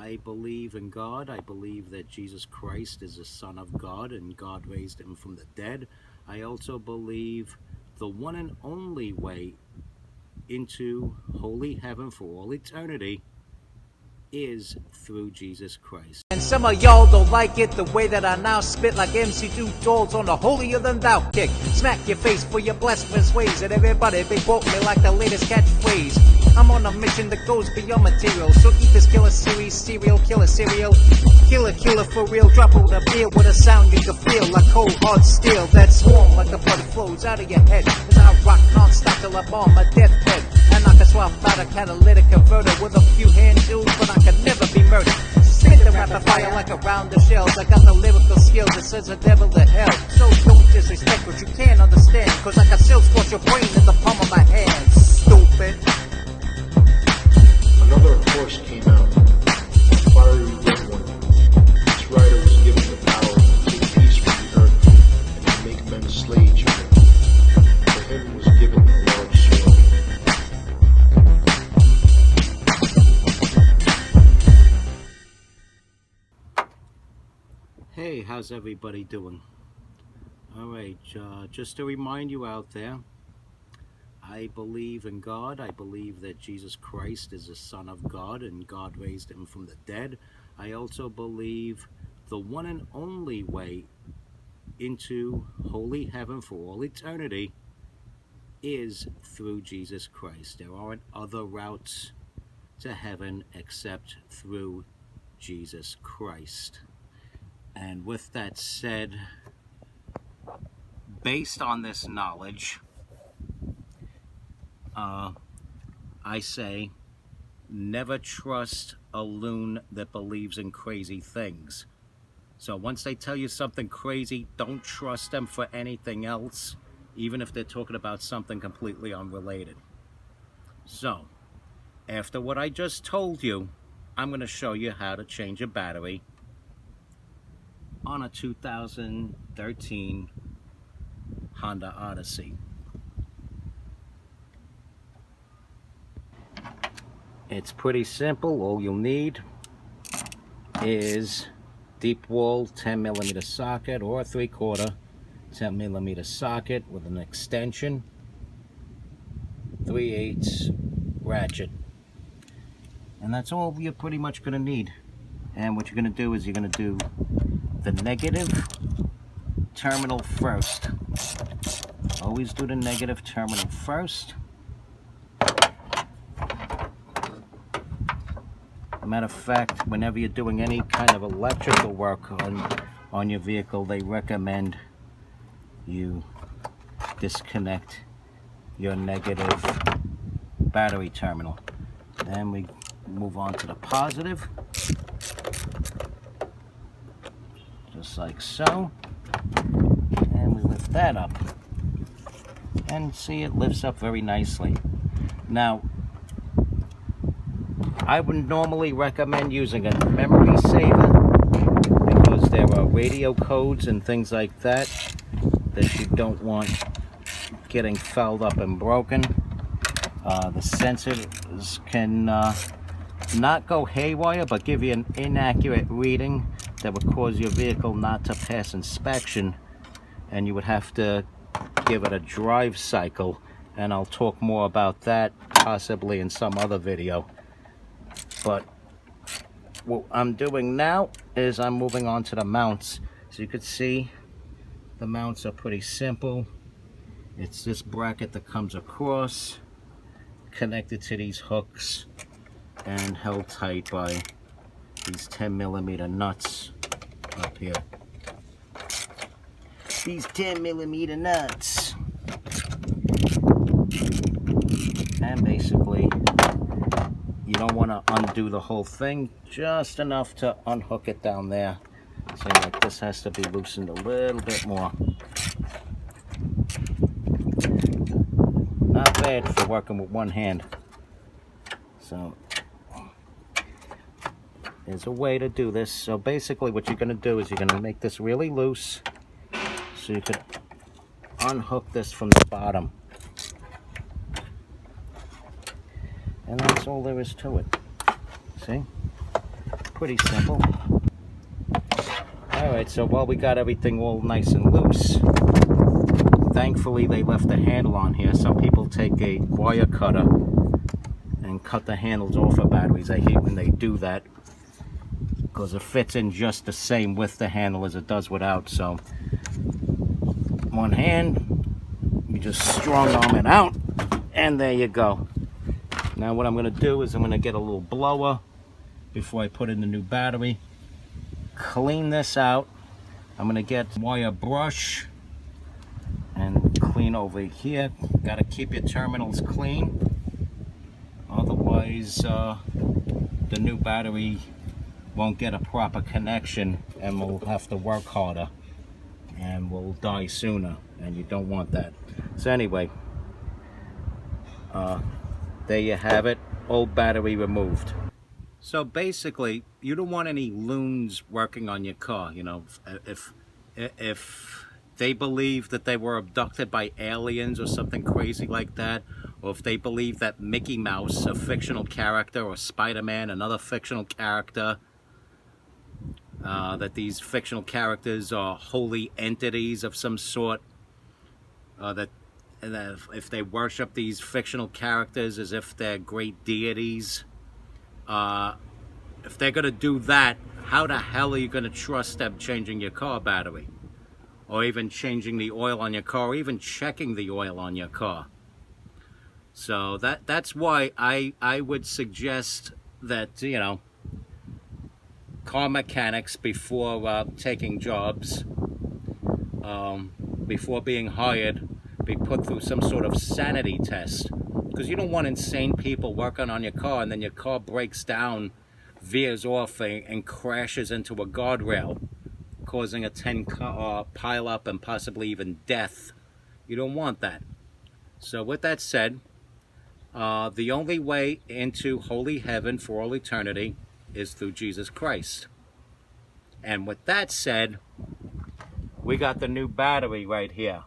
I believe in God. I believe that Jesus Christ is the Son of God and God raised him from the dead. I also believe the one and only way into holy heaven for all eternity is through Jesus Christ. And some of y'all don't like it the way that I now spit like MC2 Dolls on the holier than thou kick. Smack your face for your blasphemous ways, and everybody they quote me like the latest catchphrase. I'm on a mission that goes beyond material, so eat this killer series, serial killer cereal. Killer for real, drop on the beer with a sound you can feel like cold hard steel. That swarm like the blood flows out of your head as I rock non-stop till I'm on my deathbed. And I can swap out a catalytic converter with a few hand tools, but I can never be murdered. Spit the rapid fire like around the shells. I got the lyrical skills that sends the devil to hell. So don't disrespect what you can't understand, cause I can still squash your brain in the palm of my hand. Stupid. Another horse came out, a fiery red one. Its rider was given the power to take peace from the earth and to make men slaves. To him was given a large sword. Hey, how's everybody doing? Alright, just to remind you out there, I believe in God. I believe that Jesus Christ is the Son of God and God raised him from the dead. I also believe the one and only way into holy heaven for all eternity is through Jesus Christ. There aren't other routes to heaven except through Jesus Christ. And with that said, based on this knowledge, I say, never trust a loon that believes in crazy things. So once they tell you something crazy, don't trust them for anything else, even if they're talking about something completely unrelated. So, after what I just told you, I'm going to show you how to change a battery on a 2013 Honda Odyssey. It's pretty simple. All you'll need is deep wall 10mm socket or a 3/4 10mm socket with an extension, 3/8 ratchet, and that's all you're pretty much going to need. And what you're going to do is you're going to do the negative terminal first. Always do the negative terminal first. Matter of fact, whenever you're doing any kind of electrical work on your vehicle, they recommend you disconnect your negative battery terminal. Then we move on to the positive, just like so, and we lift that up, and see, it lifts up very nicely. Now, I would normally recommend using a memory saver because there are radio codes and things like that that you don't want getting fouled up and broken. The sensors can not go haywire, but give you an inaccurate reading that would cause your vehicle not to pass inspection, and you would have to give it a drive cycle, and I'll talk more about that possibly in some other video. But what I'm doing now is I'm moving on to the mounts. So you can see the mounts are pretty simple. It's this bracket that comes across, connected to these hooks, and held tight by these 10mm nuts up here. These 10mm nuts. And basically, you don't want to undo the whole thing, just enough to unhook it down there. So like this has to be loosened a little bit more. Not bad for working with one hand. So there's a way to do this. So basically what you're going to do is you're going to make this really loose so you could unhook this from the bottom. And that's all there is to it. See? pretty simple. Alright, so while we got everything all nice and loose, thankfully they left the handle on here. Some people take a wire cutter and cut the handles off of batteries. I hate when they do that, because it fits in just the same with the handle as it does without. So one hand, you just strong arm it out, and there you go. Now what I'm going to do is I'm going to get a little blower before I put in the new battery, clean this out. I'm going to get a wire brush and clean over here. Got to keep your terminals clean, otherwise the new battery won't get a proper connection and we'll have to work harder and we'll die sooner, and you don't want that. So anyway, there you have it, old battery removed. So basically, you don't want any loons working on your car. You know, if they believe that they were abducted by aliens or something crazy like that, or if they believe that Mickey Mouse, a fictional character, or Spider-Man, another fictional character, that these fictional characters are holy entities of some sort, that if they worship these fictional characters as if they're great deities, if they're going to do that, how the hell are you going to trust them changing your car battery? Or even changing the oil on your car, or even checking the oil on your car? So that's why I would suggest that, you know, car mechanics, before taking jobs, before being hired, be put through some sort of sanity test, because you don't want insane people working on your car and then your car breaks down, veers off, and crashes into a guardrail, causing a 10-car pile up and possibly even death. You don't want that. So with that said, the only way into holy heaven for all eternity is through Jesus Christ. And with that said, we got the new battery right here.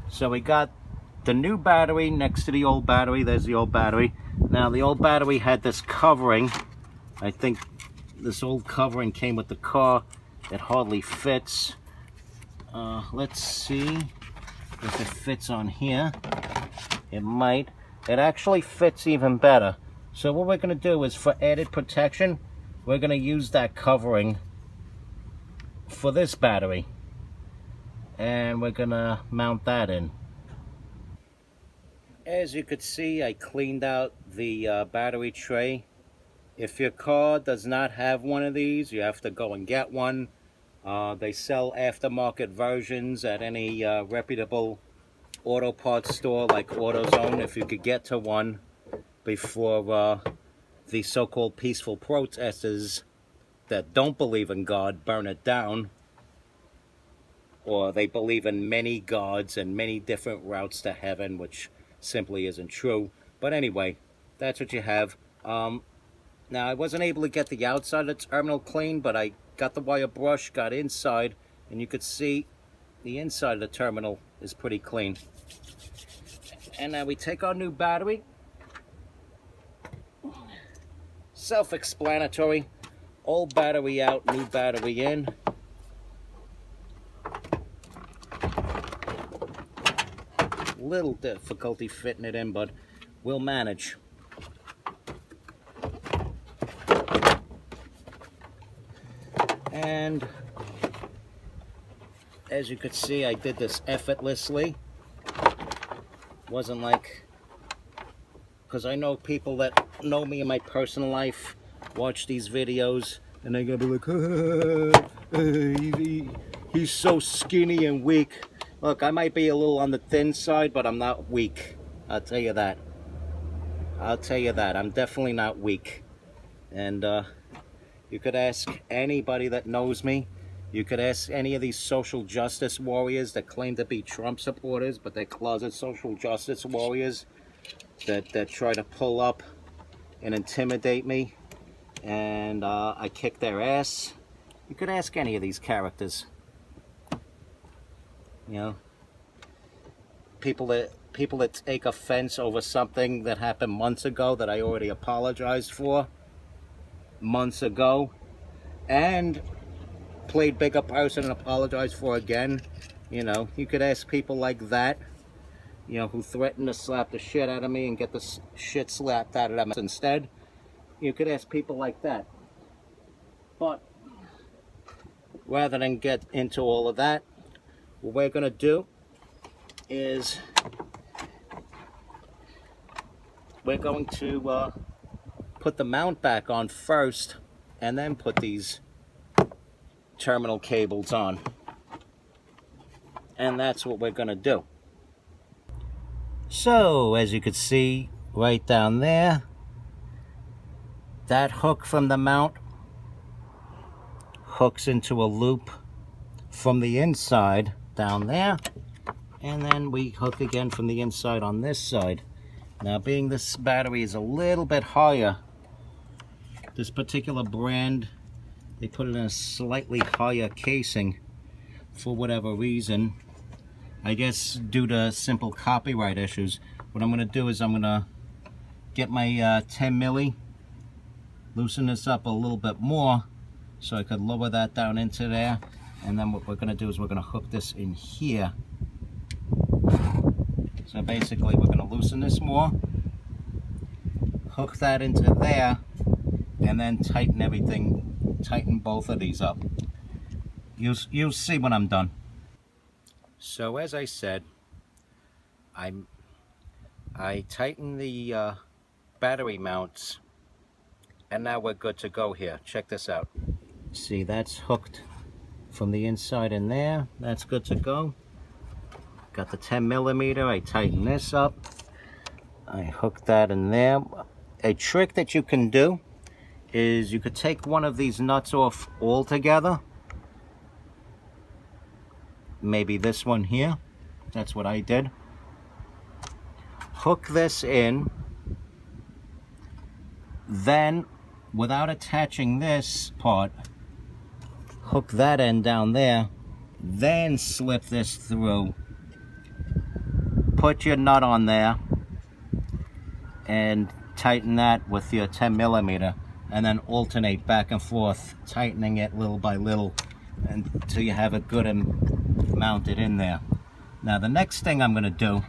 So we got the new battery next to the old battery. There's the old battery. Now the old battery had this covering. I think this old covering came with the car. It hardly fits. Let's see if it fits on here. It might. It actually fits even better. So what we're going to do is, for added protection, we're going to use that covering for this battery. And we're going to mount that in. As you could see, I cleaned out the battery tray. If your car does not have one of these, you have to go and get one. They sell aftermarket versions at any reputable auto parts store like AutoZone, if you could get to one before the so-called peaceful protesters that don't believe in God burn it down, or they believe in many gods and many different routes to heaven, which simply isn't true. But anyway, that's what you have. Now, I wasn't able to get the outside of the terminal clean, but I got the wire brush, got inside, and you could see the inside of the terminal is pretty clean. And now we take our new battery. Self-explanatory. Old battery out, new battery in. Little difficulty fitting it in, but we'll manage. And as you could see, I did this effortlessly. Wasn't like, because I know people that know me in my personal life watch these videos and they're gonna be like, he's so skinny and weak. Look, I might be a little on the thin side, but I'm not weak. I'll tell you that. I'll tell you that. I'm definitely not weak. And you could ask anybody that knows me. You could ask any of these social justice warriors that claim to be Trump supporters, but they're closet social justice warriors that try to pull up and intimidate me, and I kick their ass. You could ask any of these characters. You know, people that take offense over something that happened months ago that I already apologized for. months ago and played bigger person and apologized for again. You know, you could ask people like that, you know, who threatened to slap the shit out of me and get the shit slapped out of them instead. You could ask people like that. But rather than get into all of that, what we're going to do is we're going to put the mount back on first and then put these terminal cables on. And that's what we're going to do. So, as you can see right down there, that hook from the mount hooks into a loop from the inside down there, and then we hook again from the inside on this side. Now, being this battery is a little bit higher, this particular brand, they put it in a slightly higher casing for whatever reason. I guess due to simple copyright issues. What I'm going to do is I'm going to get my 10 milli, loosen this up a little bit more so I could lower that down into there, and then what we're going to do is we're going to hook this in here. So basically we're going to loosen this more, hook that into there, and then tighten everything, tighten both of these up. You'll see when I'm done. So as I said, I tightened the battery mounts, and now we're good to go here. Check this out. See, that's hooked from the inside in there. That's good to go. Got the 10 millimeter. I tighten this up. I hook that in there. A trick that you can do is you could take one of these nuts off altogether. Maybe this one here. That's what I did. Hook this in. Then, without attaching this part, hook that end down there. Then slip this through. Put your nut on there and tighten that with your 10 millimeter, and then alternate back and forth, tightening it little by little until you have it good and mounted in there. Now the next thing I'm going to do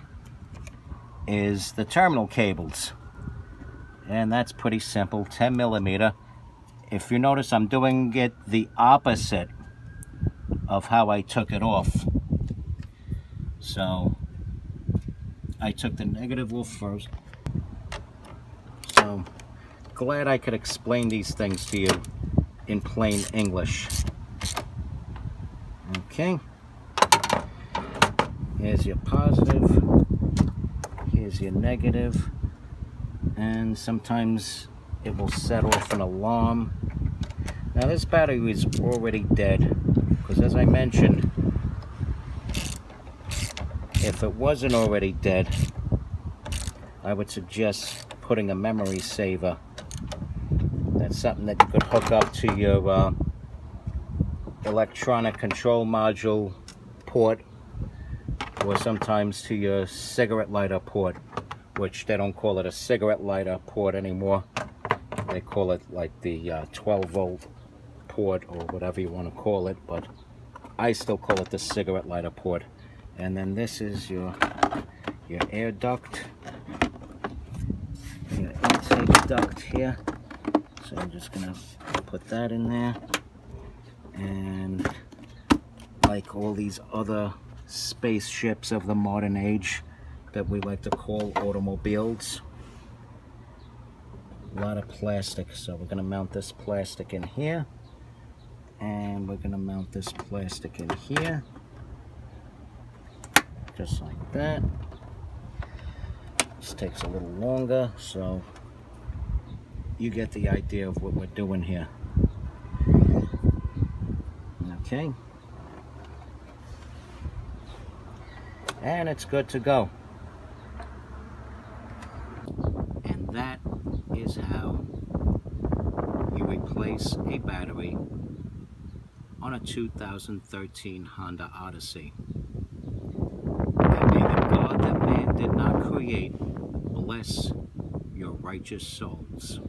is the terminal cables, and that's pretty simple. 10 millimeter. If you notice, I'm doing it the opposite of how I took it off. So I took the negative off first. So glad I could explain these things to you in plain English. Okay, here's your positive, here's your negative, and sometimes it will set off an alarm. Now this battery is already dead, because as I mentioned, if it wasn't already dead, I would suggest putting a memory saver. That's something that you could hook up to your electronic control module port, or sometimes to your cigarette lighter port, which they don't call it a cigarette lighter port anymore. They call it like the 12 volt port, or whatever you want to call it, but I still call it the cigarette lighter port. And then this is your air duct, your intake duct here. So I'm just gonna put that in there. And like all these other spaceships of the modern age that we like to call automobiles, a lot of plastic. So we're gonna mount this plastic in here, and we're gonna mount this plastic in here, just like that. This takes a little longer, so you get the idea of what we're doing here. Okay, and it's good to go. And that is how you replace a battery on a 2013 Honda Odyssey. And may the God that man did not create bless your righteous souls.